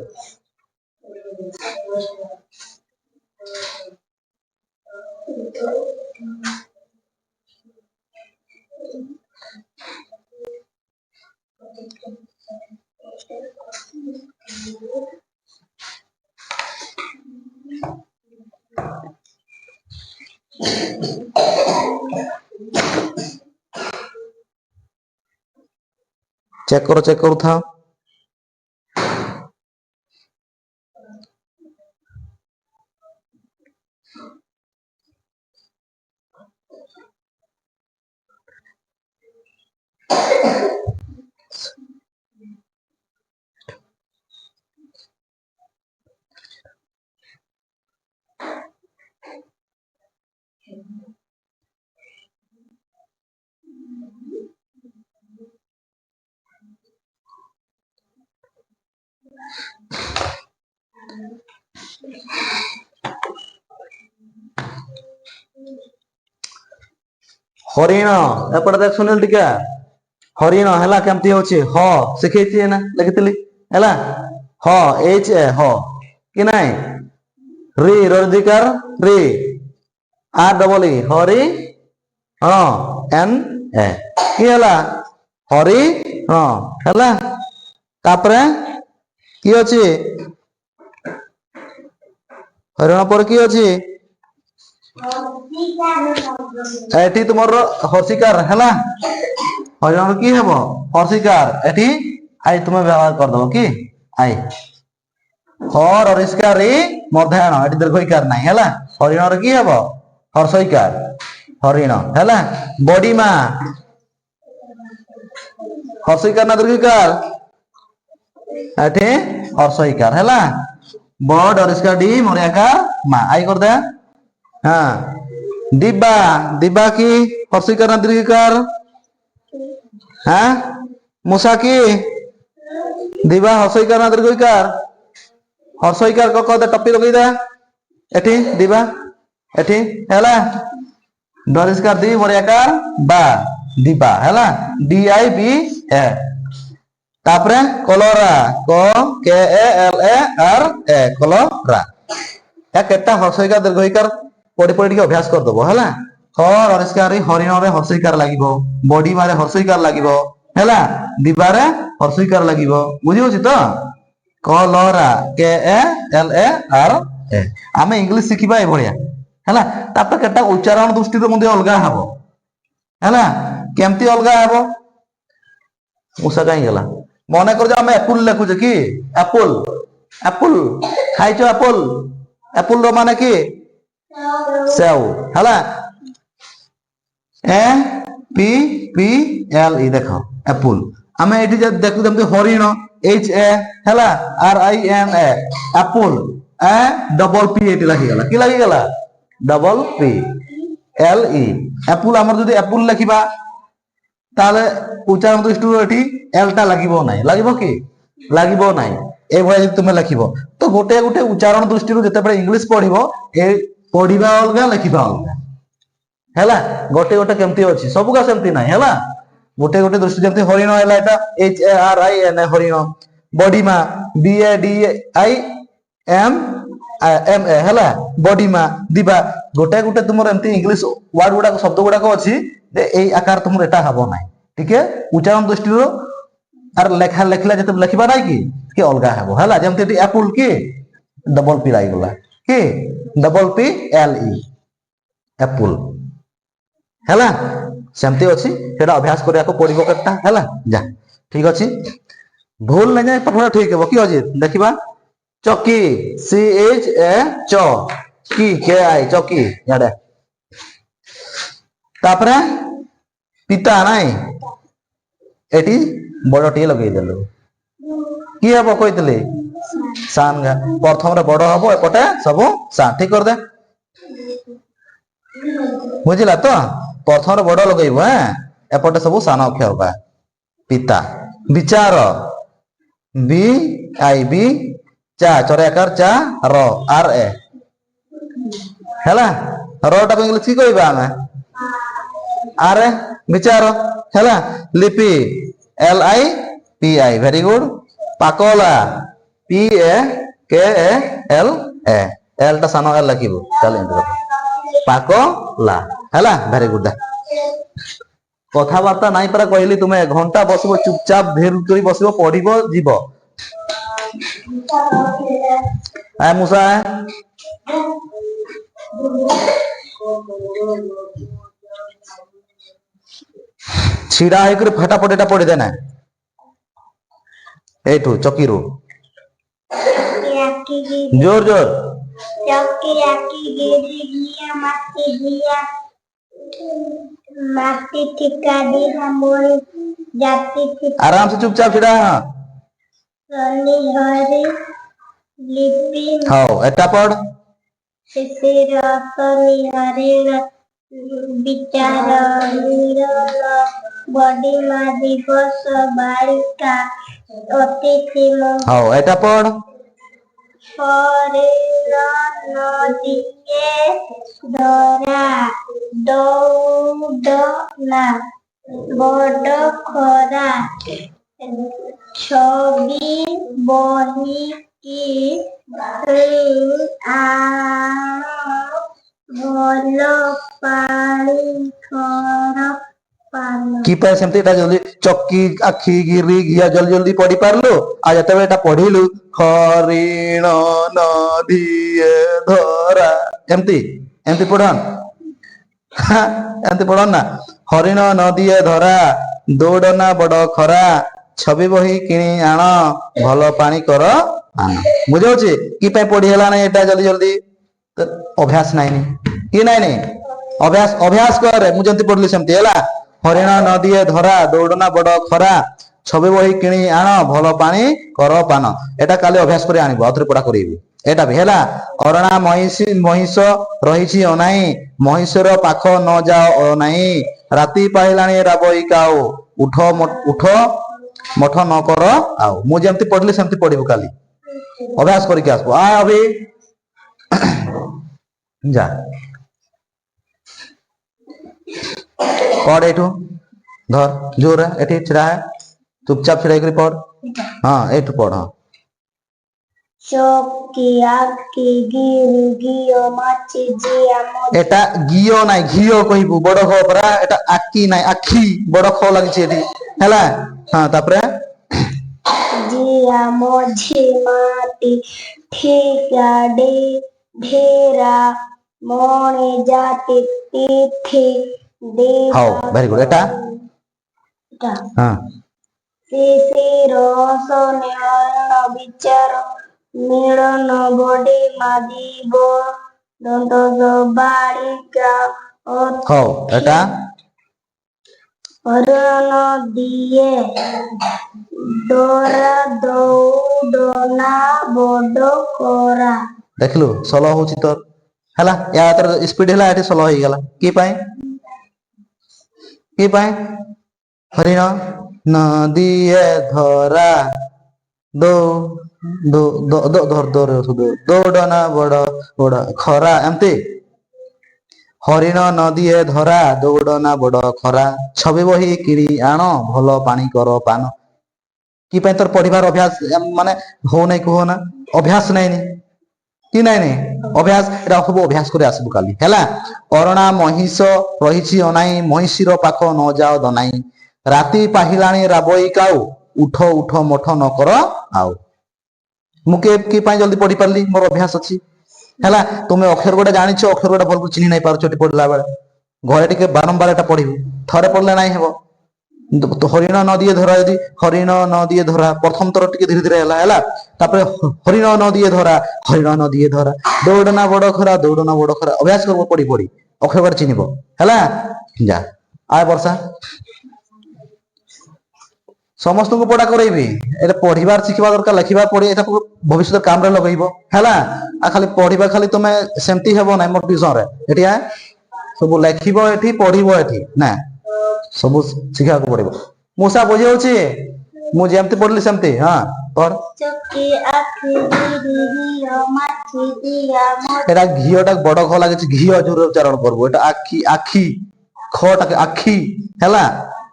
চেক করো, চেক করো, থাও। হরিণ, এপଟେ দেখ সুনীল টিকা। হরিণ হেলা কেমতি হচ্ছে, হ শিখেছি না লেখিଥିଲି, হেলা। হ এইচ এ হ কি নাই, রি রধিকার রি, আর ডবল ই হরি, হ্যাঁ এন এ কি হেলা হরি, হ্যাঁ হেলা। তারপরে কি ଅଛି, হরিণ পরে কি ଅଛି, এটি তোমার হর্ষিকার, হেলা। হরিণ কি হব, হর্ষিকার। এটি আই তুমি ব্যবহার করদেব কি আই, হর অরিষ্কার ই মধ্যাহ্ন, এটি দীর্ঘইকার নাই, হেলা। হরিণর কি হব, হর্ষইকার, হরিণ, হেলা। বডিমা, হর্ষইকার না দীর্ঘইকার, এটি হর্ষইকার, হেলা। বড অরিষ্কার ডি মরিয়াকার মা, আই কর দে। হ্যাঁ, দিবা, দিবা কি হর্ষইকার না দীর্ঘইকার, হ্যাঁ। মূষা কি, দিবা হর্ষইকার না দীর্ঘইকার, হর্ষইকার ক দে টপি লগাই দে, এটি দিবা, এটি হেলা। ডরিষ্কার দি মরিয়াকার বা, दिबा हैला DIBA तापरे कलोरा क के A L A R A कलोरा या केटा हर्षइकार दीर्घइकार पढ़ी पढ़ी के अभ्यास कर दबो हैला हर अरिस्कार हरिण रे हर्षइकार लागिबो बॉडी मारे हर्षइकार लागिबो हैला दिबारे हर्षइकार लागिबो बुझि होछि तो कलोरा के A L A R A आमे इंग्लिश सिखिबा ए भलिया हैला तापर केटा उच्चारण दृष्टि तो मध्ये अलगा हबो हैला केमती अलगा हबो मुसा काई गेला मने कर आमे एप्पल लिखुजे कि एप्पल एप्पल खाइछो एप्पल एप्पल रो माने कि सेव हैला ए पी पी एल ई देखो एप्पल आमे एठी जे देखु जमते हरिण एच ए हैला R I N A apple A double P एटी लागी गेला कि लागी गेला double P L E apple हमर जदी एप्पल लिखिबा ताले उच्चारण दृष्टि एठी एलटा लागिबो नाही लागिबो कि लागिबो नाही ए भय जदी तुमे लिखिबो तो गोटे गोटे उच्चारण दृष्टि रो जते इंग्लिश पढिबो ए पढिबा अलगा लिखिबा अलगा हैला गोटे गोटे केमती अछि सब का सेमती नाही हैला गोटे गोटे दृष्टि जेमती हरिण हैला एटा H A R I N हरिण बॉडी मा B A D I M M A हैला बॉडी मा दिबा गोटे गोटे तुमर एमती इंग्लिश वर्ड गुडा शब्द गुडा अछि जे एई आकार तुमर एटा हबो नाही ठीक है उच्चारण दृष्टि रो आर लेखा लेखला जते लिखिबा नाही कि अलगा हबो हैला जेमती एप्पल की डबल पी लागी गला कि double P L E Apple हैला सेमती अछि सेटा अभ्यास करिया को पड़िबो केटा हैला जा ठीक अछि भूल नै जाय पठना ठीक हेबो कि अछि देखिबा चौकी सी एच ए च की के आई चौकी याडे तापरे पिता नाही एटी बड़टी लगेई देलो की हेबो कहितले सान गा प्रथम रे बड़ हबो एपटे सब सान ठीक कर दे बुझिला तो प्रथम रे बड़ लगेइबो हैं एपटे सब सान अक्षर बा पिता विचार बी आई बी चा चौराकार चा र आर ए हैला रोटा को इंग्लिश की कहबा हमें आर ए विचार हैला लिपि L I P I very good Pakola P A के ए एल ए एल टा सानो एल लिखिबो चल एंटर पाकोला हैला वेरी गुड कथा वार्ता नाही परा कहली तुमे घंटा बसबो चुपचाप धेर करी बसबो पढिबो जीवो आय मुसा छिड़ा है कर फटाफट एटा पढ़ी देना एठू चौकी रो जोर जोर चौकी आकी गिरी गिया माटी टिका दी हमोरी जाती थी आराम से चुपचाप छिड़ा सोनी हरी लिपि हां एटा पढ़ शिशिर सोनी हरी विचार बॉडी मा दिवस बालिका अतिथि हां एटा पढ़ हरिण नदीए धरा दौड़ना बड़ खरा छवि बही की भल पानी घर पान की पे सेमते एटा जल्दी चक्की आखी गिरी गिया जल्दी जल्दी पढ़ी पारलो आ जते एटा पढ़िलु हरिण नदी धरा एमती एमती पढ़न एमती पढ़न ना हरिण नदी धरा दौड़ना बड़ खरा छवि बही किणी आण भल पानी कर आन बुझौछि की पे पढ़ी हला नै एटा जल्दी जल्दी अभ्यास नाही की नाही अभ्यास अभ्यास करे मु जंती पढ़ली सेमती हला हरिण नदी धरा दौड़ना बड़ खरा छवि बही किणी आण भल पानी कर पान एटा काली अभ्यास करे आनिबो आथरे पढ़ा करिबी एटा भी हला अरणा महिष रहिछि अनाई महिषर पाख न जाओ अनाई राती पाइलाणी राबई काओ उठ उठ मठ न कर आओ मु जेमती पढ़ली सेमती पढ़िबो काली अभ्यास करके आसबो आ अभी जा पढ़ एठू ধর জোরে এটি ছিড়া হ্যাঁ চুপচাপ ছিড়াই করে পড় হ্যাঁ এইটু পড় হ্যাঁ চকি আকি গিরি গিয় মাছি জিয়া মজি এটা গিও নাই ঘিও কইবু বড় খ পরা এটা আকি নাই আখি বড় খ লাগিছে এটি হেলা হ্যাঁ তারপরে জিয়া মঝি মাটি ঠিকাডি ধীরা মণি জাতি তিথি হাও ভেরি গুড এটা এটা হ্যাঁ শিশির নিরণ বিচার মিলন বডি মাদিব দন্ত বাড়িকা হাও এটা হরণ দিয়ে ডোরা দৌড়না বড় করা দেখলু সল হଉଛି তোর হেলা ୟା ତର ସ୍ପିଡ ହେଲା ଏଠି ସଲ ହେଇଗଲା କି ପାଇଁ ହରିଣ ନଦୀଏ ଧରା ଦୋ ଦୋ ଦୋ ଦୋ ଧର ଧର ଦୌଡନା ବଡ ବଡ ଖରା ଏମତି ହରିଣ ନଦୀଏ ଧରା ଦୌଡନା ବଡ ଖରା ଛବି ବହି କିଣି ଆଣ ଭଲ ପାଣି କର ପାନ କି ପାଇଁ ତୋର ପଢିବାର ଅଭ୍ୟାସ ମାନେ ହଉନାହିଁ କୁହ ନା ଅଭ୍ୟାସ ନାଇଁନି କି ନାଇଁ ଅଭ୍ୟାସ এটা ସବୁ ଅଭ୍ୟାସ করে আসবু কালি ହେଲା ଅରଣା ମହିଷ ରହିଛି ଅନାଇ ମହିଷୀର ପାଖ ନ ଯାଅ ଦନାଇ ରାତି ପାହିଲାଣି ରାବଇ କାଉ ଉଠ ଉଠ ମଠ ନ କର ଆଉ ମୁଁ କି ପାଇଁ ଜଲ୍ଦି ପଢି ପାରିଲି ମୋର ଅଭ୍ୟାସ ଅଛି ହେଲା ତୁମେ ଅକ୍ଷର ଗୋଟେ ଜାଣିଛ ଅକ୍ଷର ଗୋଟେ ଭଲକୁ ଚିହ୍ନି ନାଇଁ ପାରୁଛ ଏଠି ପଢିଲା ବେଳେ ଘରେ ଟିକେ ବାରମ୍ବାର ଏଟା ପଢିବୁ ଥରେ ପଢିଲେ ନାଇଁ ହେବ হরিণ নদীয়ে ধরা যদি হরিণ নদীয়ে ধরা প্রথম তর টিকে ধীরে ধীরে হেলা হেলা তারপরে হরিণ নদীয়ে ধরা হরিণ নদীয়ে ধরা দৌড়না বড় খরা অভ্যাস করবো পড়ি পড়ি অক্ষর বার চিনিব হেলা যা আয় বর্ষা ସମସ୍ତଙ୍କୁ ପଢା କରେଇବି এটা ପଢିବାର ଶିଖିବା ଦରକାର ଲେଖିବା ପଢି ଏଟାକୁ ଭବିଷ୍ୟତ କାମରେ ଲଗେଇବ ହେଲା ଆଉ ଖାଲି ପଢିବା ଖାଲି ତମେ ସେମିତି ହେବ ନାହିଁ ମୋର ଟ୍ୟୁସନରେ ଏଠି ସବୁ ଲେଖିବ ଏଠି ପଢିବ ଏଠି ନା ସବୁ ଶିଖିବାକୁ ପଡିବ ମୂଷା ବୁଝି ହଉଛି ମୁଁ ଯେମିତି ପଢିଲି ସେମିତି ହଁ ପଢ চকি আকি গিরি গিয় মাছি জিয়া মজি এটা ঘিଅଟା ବଡ ଘ ଲାଗିଛି ଘିଅ ଜୋରରେ ଉଚ୍ଚାରଣ କରିବୁ এটা ଆଖି ଆଖି ଖଟାକେ ଆଖି ହେଲା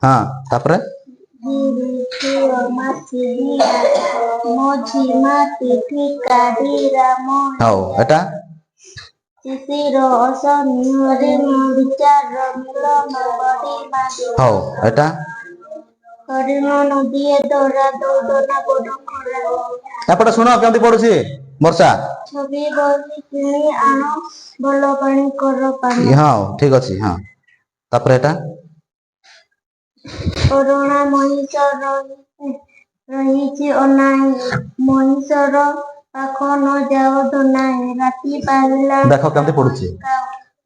ହଁ ତାପରେ গিরি গিয় মাছি জিয়া মঝি মাটি ঠিকা ধীরা মণি ହଉ এটা শিশির নিহরিণ বিচার মিলন বডি মাদিব ହଉ এটা হরিণ নদীয়ে ধরা দৌড়না বড় খরা এপଟେ ଶୁଣ କେମିତି ପଡୁଛି ବର୍ଷା ছবি বহি কিনি আଣ ଭଲ ପାଣି କର ପାନ ହଁ ଠିକ ଅଛି ହଁ ତାପରେ এটা ଅରଣା ମହିଷ ରହିଛି ଅନାଇ ମହିଷର ପାଖ ନ ଯାଅ ଦନାଇ ରାତି ପାହିଲା ଦେଖ କେମିତି ପଡୁଛି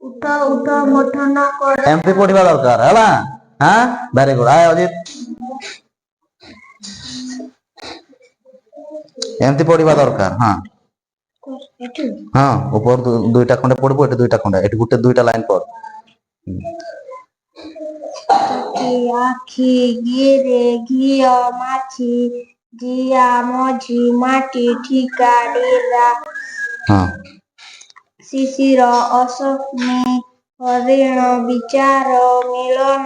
ଉଠ ଉଠ ମଠ ନ କର ଏମିତି ପଢିବା ଦରକାର ହେଲା ହଁ ଭେରି ଗୁଡ ଆୟ ଅଜିତ ଏମିତି ପଢିବା ଦରକାର ହଁ ହଁ ଉପର ଦୁଇଟା ଖଣ୍ଡେ ପଢିବୁ ଏଠି ଦୁଇଟା ଖଣ୍ଡେ ଏଠି ଗୋଟେ ଦୁଇଟା ଲାଇନ ପଢ আখি গিরে ঘিয় মাছি জিয়া মঝি মাটি ঠিকা ডেরা ହଁ শিশির অসগ্নি হরিণ বিচার মিলন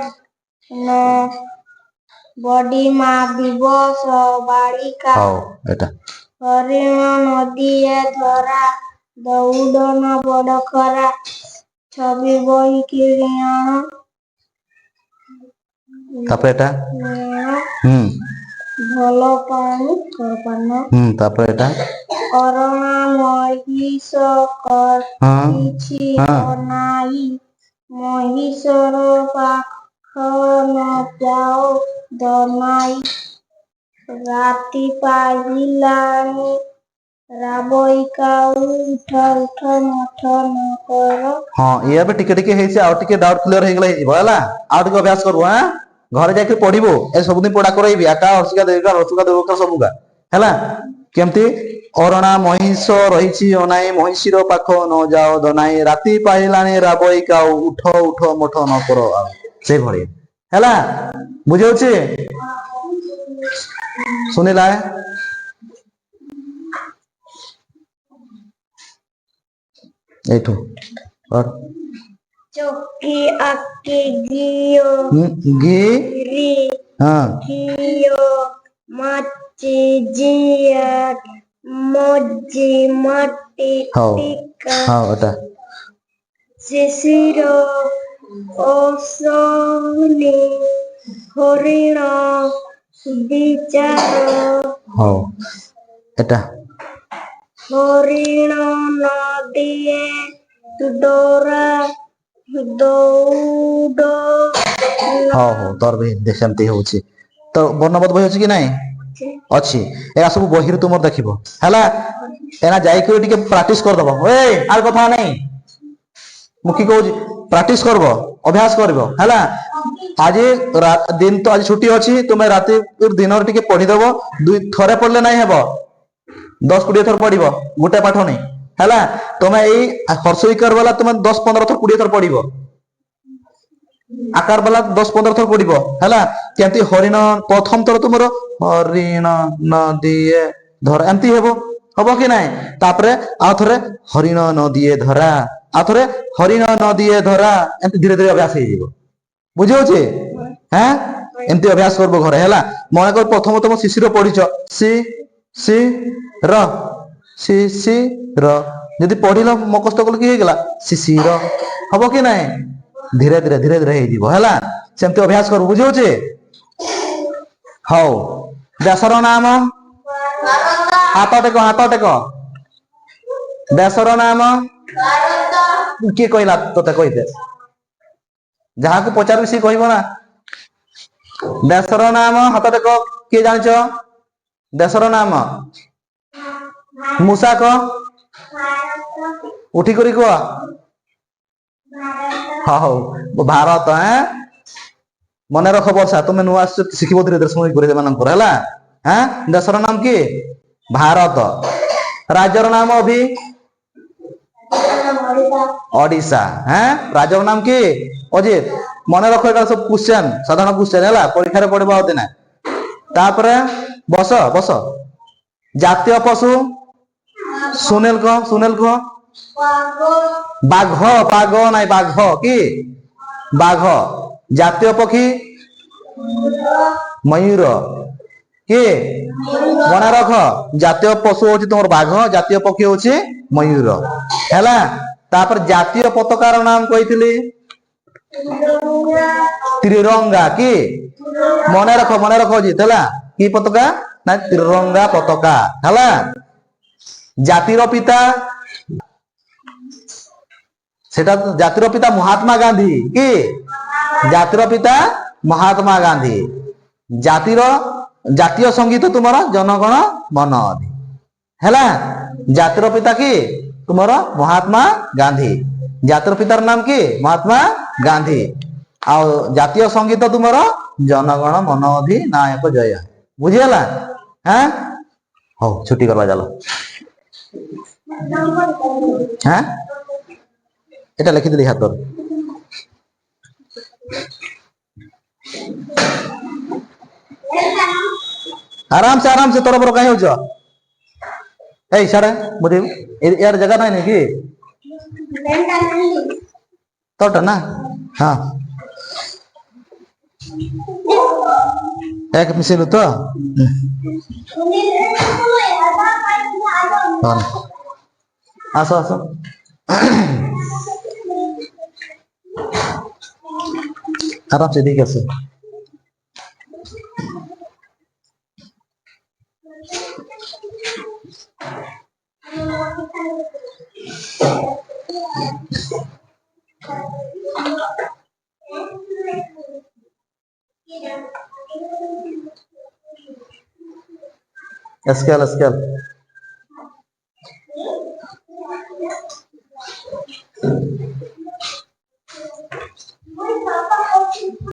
বডিমা দিবস বালিকা ହଉ ଏଟା হরিণ নদীয়ে ধরা দৌড়ন বড় খরা ছবি বই কিনি আণ ତାପରେ ଏଟା ଭଲ ପାଣି କରପାନ ତାପରେ ଏଟା ଅରଣା ମହିଷ କିଛି ଅନାଇ ମହିଷର ପାଖ ନ ଯାଅ ଦନାଇ ରାତି ପାହିଲାଣି ରାବଇ କାଉ ଉଠ ଉଠ ମଠ ନ କର ହଁ ଇଏ ଏବେ ଟିକେ ଟିକେ ହେଇଛି ଆଉ ଟିକେ ଡାଉଟ କ୍ଲିୟର ହେଇଗଲେ ହେଇଯିବ ହେଲା ଆଉ ଟିକେ ଅଭ୍ୟାସ କରିବୁ ଘରେ ଯାଇକି ପଢିବୁ ଏ ସବୁଦିନ ପଢା କରାଇବି ଆକା ହର୍ଷିକା ଦେବିକା ସବୁକା ହେଲା କେମିତି ଅରଣା ମହିଷ ରହିଛି ଅନାଇ ମହିଷୀର ପାଖ ନ ଯାଅ ଦନାଇ ରାତି ପାହିଲାଣି ରାବଇ କାଉ ଉଠ ଉଠ ମଠ ନ କର ଆଉ ସେଇଭଳି ହେଲା ବୁଝଉଛି ଶୁଣିଲା এইটো চকি আকি গিও গি রি হ্যাঁ গিও মাছি জিয়াট মজি মাটি হও টিকা হ্যাঁ ওটা শিশির অসনি হরিণ বিচার হও এটা হরিণ নদিয়ে ডোরা দৌଡ଼ ହଉ ହଉ ତୋର ବି ସେମିତି ହଉଛି ତ ବର୍ଣ୍ଣବୋଧ ବହି ଅଛି କି ନାଇଁ ଅଛି ଏରା ସବୁ ବହିରୁ ତୁମର ଦେଖିବ ହେଲା ଏନା ଯାଇକି ଟିକେ ପ୍ରାକ୍ଟିସ କରିଦବ ଏ ଆଉ କଥା ନାଇଁ ମୁଁ କି କହୁଛି ପ୍ରାକ୍ଟିସ କରିବ ଅଭ୍ୟାସ କରିବ ହେଲା ଆଜି ଦିନ ତ ଆଜି ଛୁଟି ଅଛି ତୁମେ ରାତି ଦିନରେ ଟିକେ ପଢିଦବ ଥରେ ପଢିଲେ ନାଇଁ ହେବ 10-20 ଥର ପଢିବ ଗୋଟେ ପାଠ ନାଇଁ ହେଲା ତମେ ଏଇ ହର୍ଷଇକାର ବାଲା ତମେ 10-15 ଥର 20 ଥର ପଢିବ ଆକାର ବାଲା 10-15 ଥର ପଢିବ ହେଲା କେମିତି ହରିଣ ପ୍ରଥମ ଥର ତୁମର ହରିଣ ନଦିଏ ଧରା ଏମିତି ହବ କି ନାଇଁ ତାପରେ ଆଉ ଥରେ ହରିଣ ନଦିଏ ଧରା ଆଉ ଥରେ ହରିଣ ନଦିଏ ଧରା ଏମିତି ଧୀରେ ଧୀରେ ଅଭ୍ୟାସ ହେଇଯିବ ବୁଝିହଉଛି হ্যাঁ ଏମିତି ଅଭ୍ୟାସ କରିବ ଘରେ ହେଲା ମନେକର ପ୍ରଥମ ତମ ଶିଶିର ପଢିଛ ସି ସି ର ଶିଶିର ଯଦି ପଢିଲ ମକସ୍ତ କଲ କି ହେଇଗଲା ଶିଶିର ହବ କି ନାଇଁ ଧୀରେ ଧୀରେ ହେଇଯିବ ହେଲା ସେମିତି ଅଭ୍ୟାସ କର ବୁଝିହଉଛି ହଉ ଦେଶର ନାମ ହାତ ଟେକ ଦେଶର ନାମ କିଏ କହିଲା ତତେ କହିଦେ ଯାହାକୁ ପଚାରିବି ସିଏ କହିବ ନା ଦେଶର ନାମ ହାତ ଟେକ କିଏ ଜାଣିଛ ଦେଶର ନାମ ମୂଷା କହ ଉଠିକରି କୁହ ହଉ ଭାରତ ମନେ ରଖ ବର୍ଷା ତୁମେ ନୂଆ ଆସିଛ ଶିଖିବ ଧୀରେ ଧୀରେ ଶୁଣି କରି ସେମାନଙ୍କର ହେଲା ଦେଶର ନାମ କିଏ ଭାରତ ରାଜ୍ୟର ନାମ ଓଡିଶା ରାଜ୍ୟର ନାମ କିଏ ଅଜିତ ମନେ ରଖ ଏଟା ସବୁ କ୍ୱେଶ୍ଚନ ସାଧାରଣ କ୍ୱେଶ୍ଚନ ହେଲା ପରୀକ୍ଷାରେ ପଡିବ ଆଉ ଦିନେ ତାପରେ ବସ ଜାତୀୟ ପଶୁ ସୁନେଲ କହ ବାଘ ପାଗ ନାଇଁ ବାଘ କି ବାଘ ଜାତୀୟ ପକ୍ଷୀ ମୟୂର କି ମନେ ରଖ ଜାତୀୟ ପଶୁ ହଉଛି ତମର ବାଘ ଜାତୀୟ ପକ୍ଷୀ ହଉଛି ମୟୂର ହେଲା ତାପରେ ଜାତୀୟ ପତାକାର ନାମ କହିଥିଲି ତ୍ରିରଙ୍ଗା କି ମନେ ରଖ ଜିତ ହେଲା କି ପତାକା ନା ତ୍ରିରଙ୍ଗା ପତାକା ହେଲା ଜାତିର ପିତା সেটা জাতির পিতা মহাত্মা গান্ধী কি জাতির পিতা মহাত্মা গান্ধী জাতীয় সঙ্গীত তোমার জনগণ মন অধি হেলা জাতির পিতা কি তোমার মহাত্মা গান্ধী জাতির পিতার নাম কি মহাত্মা গান্ধী আর জাতীয় সঙ্গীত তোমার জনগণ মন অধি নায়ক জয় বুঝিগলা হ্যাঁ হও ছুটি করবা চাল হ্যাঁ এটা লিখিদেলি হাতর आराम से तोर कहीं हो सारे बुझे यार जगह नहीं कि तोटा ना हाँ एक मिसिलु तो आसो आराम से ठीक है स्केल